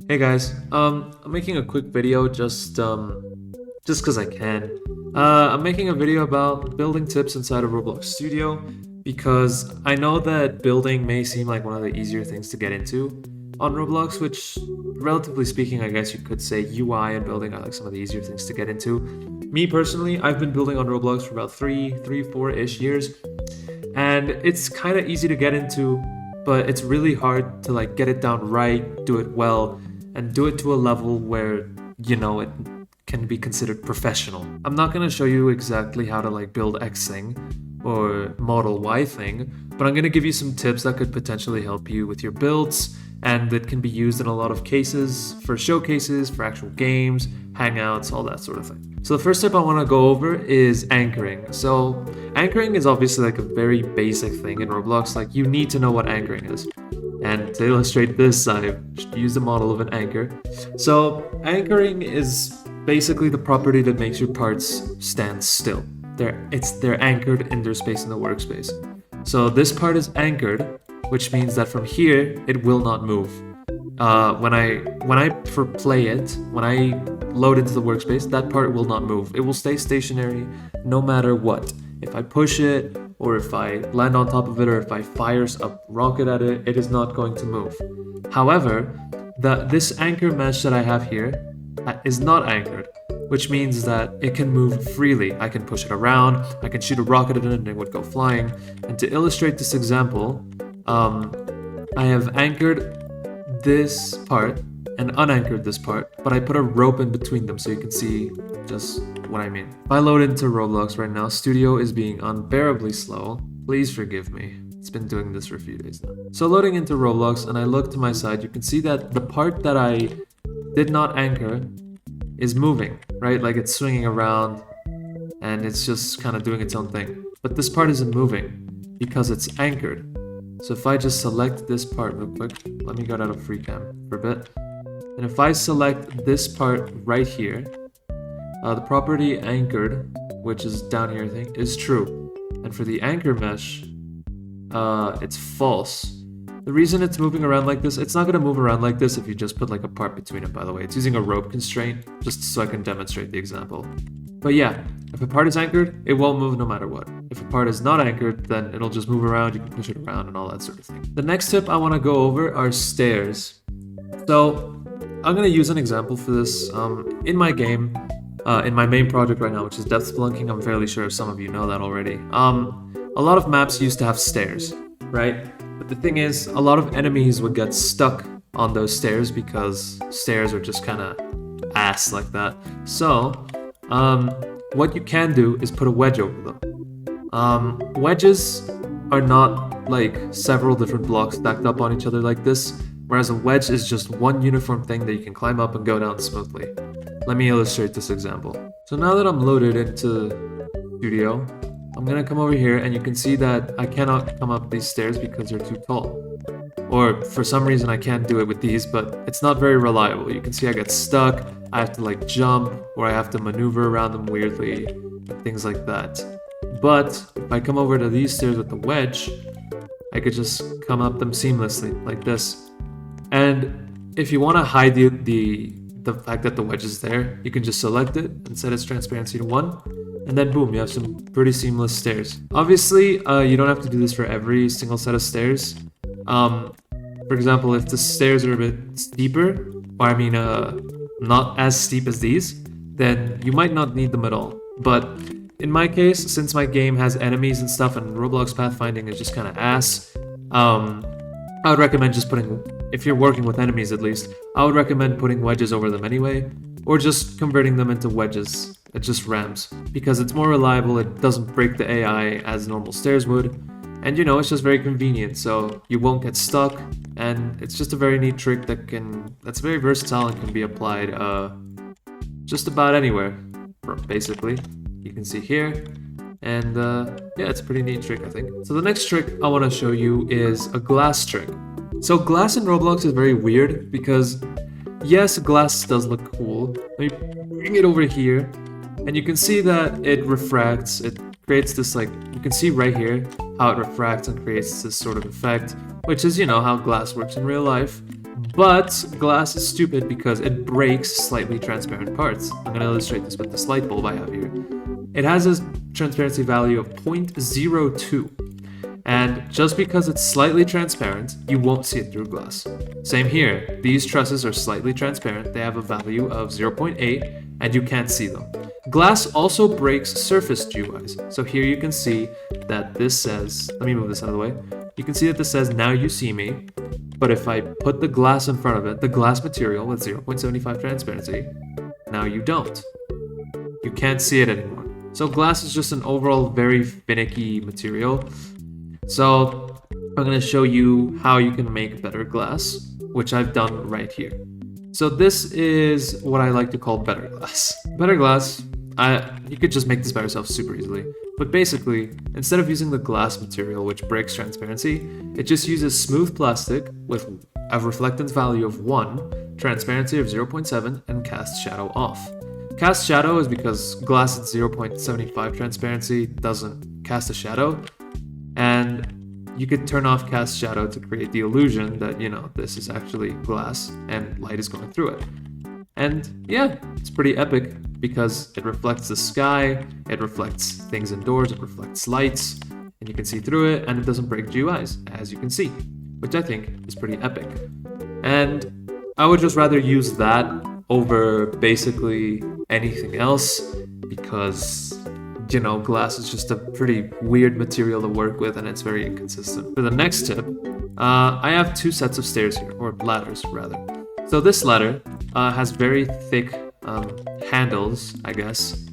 Hey guys, I'm making a quick video just because I can. I'm making a video about building tips inside of Roblox Studio because I know that building may seem like one of the easier things to get into on Roblox, which relatively speaking, I guess you could say UI and building are like some of the easier things to get into. Me personally, I've been building on Roblox for about 4-ish years, and it's kind of easy to get into, but it's really hard to like get it down right, do it well, and do it to a level where it can be considered professional. I'm not going to show you exactly how to like build X thing or model Y thing, but I'm going to give you some tips that could potentially help you with your builds and that can be used in a lot of cases for showcases, for actual games, hangouts, all that sort of thing. So the first tip I want to go over is anchoring. So anchoring is obviously like a very basic thing in Roblox. Like you need to know what anchoring is. And to illustrate this, I've used a model of an anchor. So anchoring is basically the property that makes your parts stand still. They're anchored in their space in the workspace. So this part is anchored, which means that from here it will not move. When I load into the workspace, that part will not move. It will stay stationary no matter what. If I push it, or if I land on top of it, or if I fire a rocket at it, it is not going to move. However, this anchor mesh that I have here is not anchored, which means that it can move freely. I can push it around, I can shoot a rocket at it and it would go flying. And to illustrate this example, I have anchored this part and unanchored this part, but I put a rope in between them so you can see just what I mean. If I load into Roblox right now, Studio is being unbearably slow. Please forgive me. It's been doing this for a few days now. So loading into Roblox and I look to my side, you can see that the part that I did not anchor is moving, right? Like it's swinging around and it's just kind of doing its own thing. But this part isn't moving because it's anchored. So if I just select this part real quick, let me go out of free cam for a bit. And if I select this part right here, the property anchored, which is down here I think, is true. And for the anchor mesh, it's false. The reason it's moving around like this, it's not going to move around like this if you just put like a part between it, by the way. It's using a rope constraint, just so I can demonstrate the example. But yeah, if a part is anchored, it won't move no matter what. If a part is not anchored, then it'll just move around, you can push it around and all that sort of thing. The next tip I want to go over are stairs. So I'm going to use an example for this. In my game, in my main project right now, which is depth spelunking, I'm fairly sure some of you know that already. A lot of maps used to have stairs, right? But the thing is, a lot of enemies would get stuck on those stairs because stairs are just kind of ass like that. So, what you can do is put a wedge over them. Wedges are not like several different blocks stacked up on each other like this, whereas a wedge is just one uniform thing that you can climb up and go down smoothly. Let me illustrate this example. So now that I'm loaded into Studio, I'm gonna come over here and you can see that I cannot come up these stairs because they're too tall. Or for some reason I can't do it with these, but it's not very reliable. You can see I get stuck, I have to like jump, or I have to maneuver around them weirdly, and things like that. But if I come over to these stairs with the wedge, I could just come up them seamlessly, like this. And if you want to hide the fact that the wedge is there, you can just select it and set its transparency to 1. And then boom, you have some pretty seamless stairs. Obviously, you don't have to do this for every single set of stairs. For example, if the stairs are a bit steeper, or I mean, not as steep as these, then you might not need them at all. But in my case, since my game has enemies and stuff and Roblox pathfinding is just kind of ass, I would recommend just if you're working with enemies at least, I would recommend putting wedges over them anyway, or just converting them into wedges. It's just ramps, because it's more reliable, it doesn't break the AI as normal stairs would, and it's just very convenient, so you won't get stuck, and it's just a very neat trick that's very versatile and can be applied just about anywhere, basically. You can see here, and yeah, it's a pretty neat trick, I think. So the next trick I want to show you is a glass trick. So glass in Roblox is very weird, because yes, glass does look cool. Let me bring it over here. And you can see that it refracts, it creates this like, you can see right here how it refracts and creates this sort of effect, which is, how glass works in real life. But glass is stupid because it breaks slightly transparent parts. I'm going to illustrate this with this light bulb I have here. It has a transparency value of 0.02. And just because it's slightly transparent, you won't see it through glass. Same here. These trusses are slightly transparent. They have a value of 0.8, and you can't see them. Glass also breaks surface GUIs. So here you can see that this says, let me move this out of the way. You can see that this says, now you see me. But if I put the glass in front of it, the glass material with 0.75 transparency, now you don't. You can't see it anymore. So glass is just an overall very finicky material. So I'm going to show you how you can make better glass, which I've done right here. So this is what I like to call better glass. Better glass, you could just make this by yourself super easily. But basically, instead of using the glass material, which breaks transparency, it just uses smooth plastic with a reflectance value of 1, transparency of 0.7, and cast shadow off. Cast shadow is because glass at 0.75 transparency doesn't cast a shadow. And you could turn off cast shadow to create the illusion that, this is actually glass and light is going through it. And yeah, it's pretty epic because it reflects the sky, it reflects things indoors, it reflects lights, and you can see through it, and it doesn't break GUIs, as you can see, which I think is pretty epic. And I would just rather use that over basically anything else because glass is just a pretty weird material to work with and it's very inconsistent. For the next tip, I have 2 sets of stairs here, or ladders rather. So this ladder has very thick handles, I guess.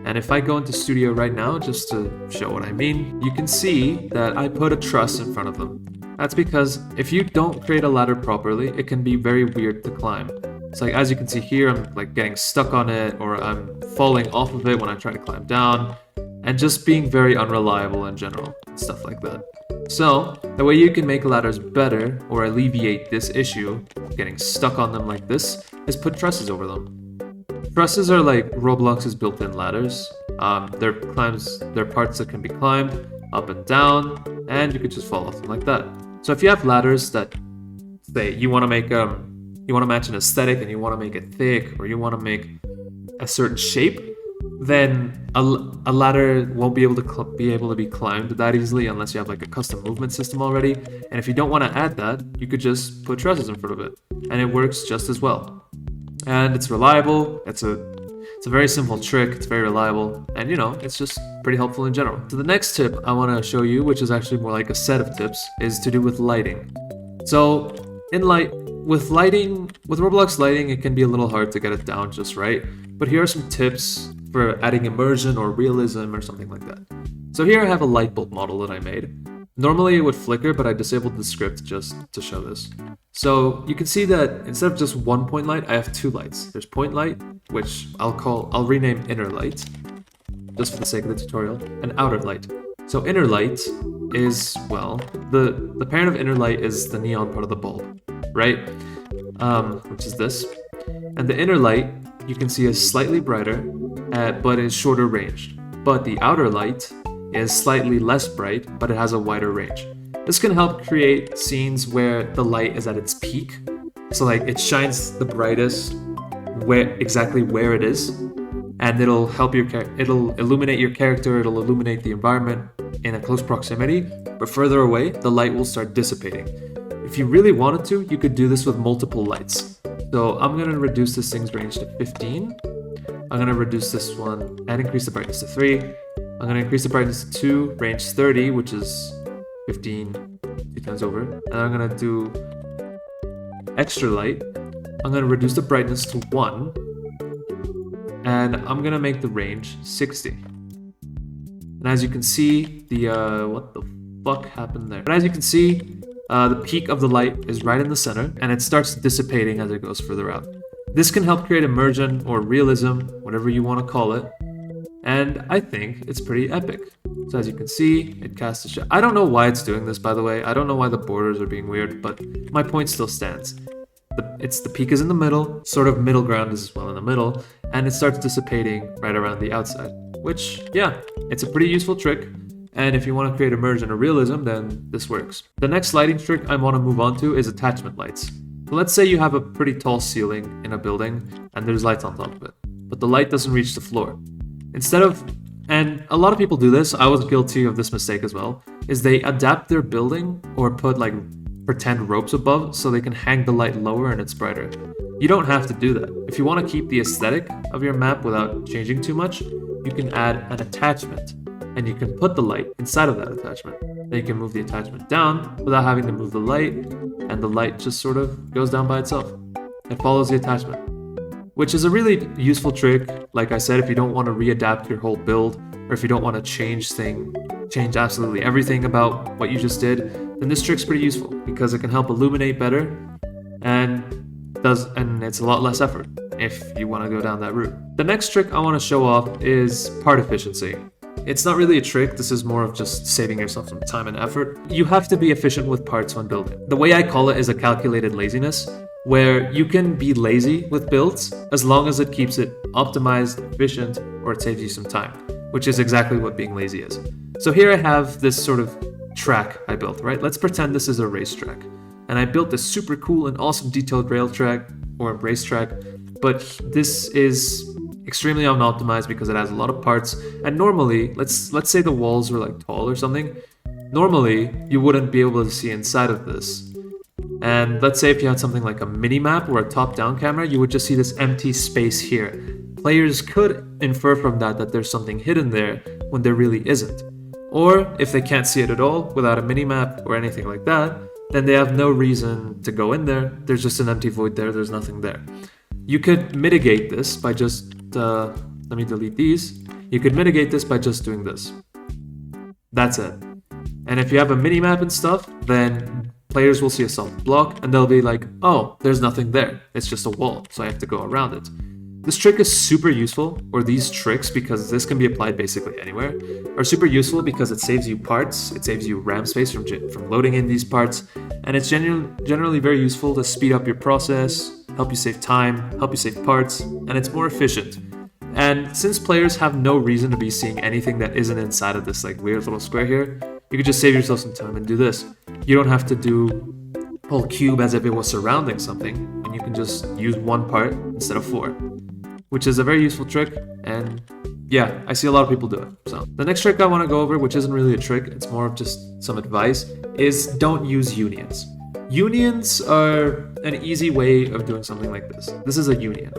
And if I go into Studio right now, just to show what I mean, you can see that I put a truss in front of them. That's because if you don't create a ladder properly, it can be very weird to climb. It's like, as you can see here, I'm like getting stuck on it, or I'm falling off of it when I try to climb down, and just being very unreliable in general, stuff like that. So, the way you can make ladders better, or alleviate this issue, getting stuck on them like this, is put trusses over them. Trusses are like Roblox's built-in ladders. They're parts that can be climbed up and down, and you could just fall off them like that. So if you have ladders that, say, you want to make you want to match an aesthetic and you want to make it thick, or you want to make a certain shape, then a ladder won't be able to be climbed that easily unless you have like a custom movement system already. And if you don't want to add that, you could just put trusses in front of it, and it works just as well. And it's reliable. It's a very simple trick. It's very reliable, and it's just pretty helpful in general. So the next tip I want to show you, which is actually more like a set of tips, is to do with lighting. So with Roblox lighting, it can be a little hard to get it down just right. But here are some tips for adding immersion or realism or something like that. So here I have a light bulb model that I made. Normally it would flicker, but I disabled the script just to show this. So you can see that instead of just one point light, I have 2 lights. There's point light, which I'll rename inner light, just for the sake of the tutorial, and outer light. So inner light is, well, the parent of inner light is the neon part of the bulb, right? Which is this. And the inner light, you can see, is slightly brighter, but is shorter ranged. But the outer light is slightly less bright, but it has a wider range. This can help create scenes where the light is at its peak. So like it shines the brightest exactly where it is, and it'll help it'll illuminate your character, it'll illuminate the environment in a close proximity, but further away, the light will start dissipating. If you really wanted to, you could do this with multiple lights. So I'm gonna reduce this thing's range to 15. I'm gonna reduce this one and increase the brightness to 3. I'm gonna increase the brightness to 2, range 30, which is 15 2 times over. And I'm gonna do extra light. I'm gonna reduce the brightness to 1. And I'm gonna make the range 60. And as you can see, what the fuck happened there? But as you can see, the peak of the light is right in the center, and it starts dissipating as it goes further out. This can help create immersion or realism, whatever you want to call it, and I think it's pretty epic. So as you can see, it casts a shadow. I don't know why it's doing this, by the way. I don't know why the borders are being weird, but my point still stands. The peak is in the middle, sort of middle ground is as well in the middle, and it starts dissipating right around the outside. Which, yeah, it's a pretty useful trick. And if you want to create immersion or realism, then this works. The next lighting trick I want to move on to is attachment lights. So let's say you have a pretty tall ceiling in a building and there's lights on top of it, but the light doesn't reach the floor. And a lot of people do this, I was guilty of this mistake as well, is they adapt their building or put like pretend ropes above so they can hang the light lower and it's brighter. You don't have to do that. If you want to keep the aesthetic of your map without changing too much, you can add an attachment and you can put the light inside of that attachment. Then you can move the attachment down without having to move the light, and the light just sort of goes down by itself. It follows the attachment, which is a really useful trick. Like I said, if you don't want to readapt your whole build, or if you don't want to change absolutely everything about what you just did, then this trick's pretty useful because it can help illuminate better and it's a lot less effort if you want to go down that route. The next trick I want to show off is part efficiency. It's not really a trick, this is more of just saving yourself some time and effort. You have to be efficient with parts when building. The way I call it is a calculated laziness, where you can be lazy with builds as long as it keeps it optimized, efficient, or it saves you some time, which is exactly what being lazy is. So here I have this sort of track I built, right? Let's pretend this is a racetrack. And I built this super cool and awesome detailed rail track or racetrack, but this is extremely unoptimized because it has a lot of parts. And normally, let's say the walls were like tall or something. Normally, you wouldn't be able to see inside of this. And let's say if you had something like a mini map or a top-down camera, you would just see this empty space here. Players could infer from that there's something hidden there when there really isn't. Or if they can't see it at all without a mini map or anything like that, then they have no reason to go in there. There's just an empty void there, there's nothing there. You could mitigate this by just, let me delete these. You could mitigate this by just doing this. That's it. And if you have a mini map and stuff, then players will see a solid block and they'll be like, oh, there's nothing there. It's just a wall, so I have to go around it. This trick is super useful, or these tricks, because this can be applied basically anywhere, are super useful because it saves you parts, it saves you RAM space from loading in these parts, and it's generally very useful to speed up your process, help you save time, help you save parts, and it's more efficient. And since players have no reason to be seeing anything that isn't inside of this like weird little square here, you could just save yourself some time and do this. You don't have to do a whole cube as if it was surrounding something, and you can just use one part instead of four, which is a very useful trick, and yeah, I see a lot of people do it. So the next trick I want to go over, which isn't really a trick, it's more of just some advice, is don't use unions. Unions are an easy way of doing something like this. This is a union.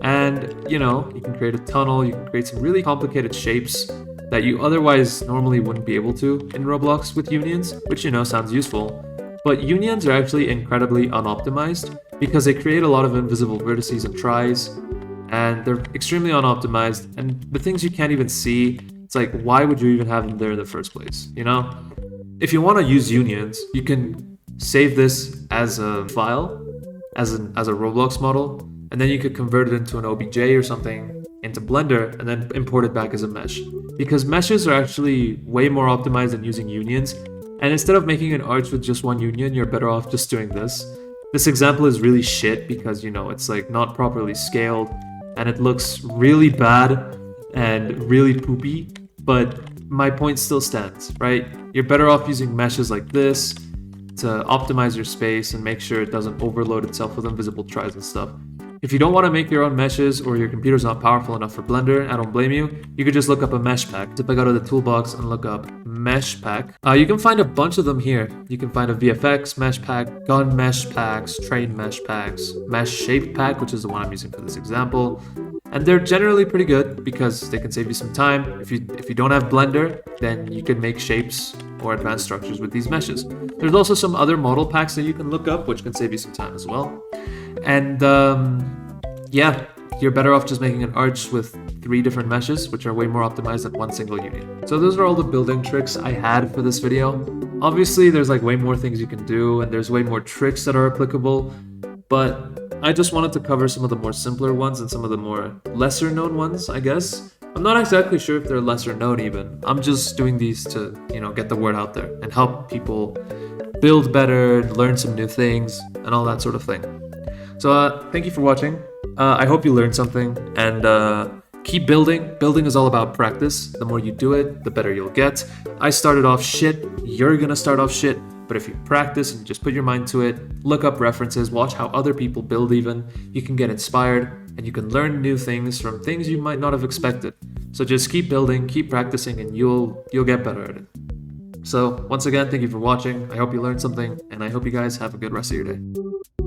And, you can create a tunnel, you can create some really complicated shapes that you otherwise normally wouldn't be able to in Roblox with unions, which, sounds useful. But unions are actually incredibly unoptimized because they create a lot of invisible vertices and tries, and they're extremely unoptimized, and the things you can't even see, it's like, why would you even have them there in the first place, If you want to use unions, you can save this as a file, as a Roblox model, and then you could convert it into an OBJ or something into Blender, and then import it back as a mesh. Because meshes are actually way more optimized than using unions, and instead of making an arch with just one union, you're better off just doing this. This example is really shit because, it's like not properly scaled, and it looks really bad and really poopy, but my point still stands, right? You're better off using meshes like this to optimize your space and make sure it doesn't overload itself with invisible tries and stuff. If you don't want to make your own meshes or your computer's not powerful enough for Blender, I don't blame you. You could just look up a mesh pack. Tip, I go to the toolbox and look up mesh pack. You can find a bunch of them here. You can find a VFX mesh pack, gun mesh packs, train mesh packs, mesh shape pack, which is the one I'm using for this example. And they're generally pretty good because they can save you some time. If you don't have Blender, then you can make shapes or advanced structures with these meshes. There's also some other model packs that you can look up, which can save you some time as well. And yeah, you're better off just making an arch with 3 different meshes, which are way more optimized than one single union. So those are all the building tricks I had for this video. Obviously, there's like way more things you can do, and there's way more tricks that are applicable, but I just wanted to cover some of the more simpler ones and some of the more lesser known ones, I guess. I'm not exactly sure if they're lesser known even. I'm just doing these to, get the word out there and help people build better, learn some new things, and all that sort of thing. So thank you for watching. I hope you learned something, and keep building. Building is all about practice. The more you do it, the better you'll get. I started off shit. You're gonna start off shit. But if you practice and just put your mind to it, look up references, watch how other people build even, you can get inspired and you can learn new things from things you might not have expected. So just keep building, keep practicing, and you'll get better at it. So once again, thank you for watching. I hope you learned something, and I hope you guys have a good rest of your day.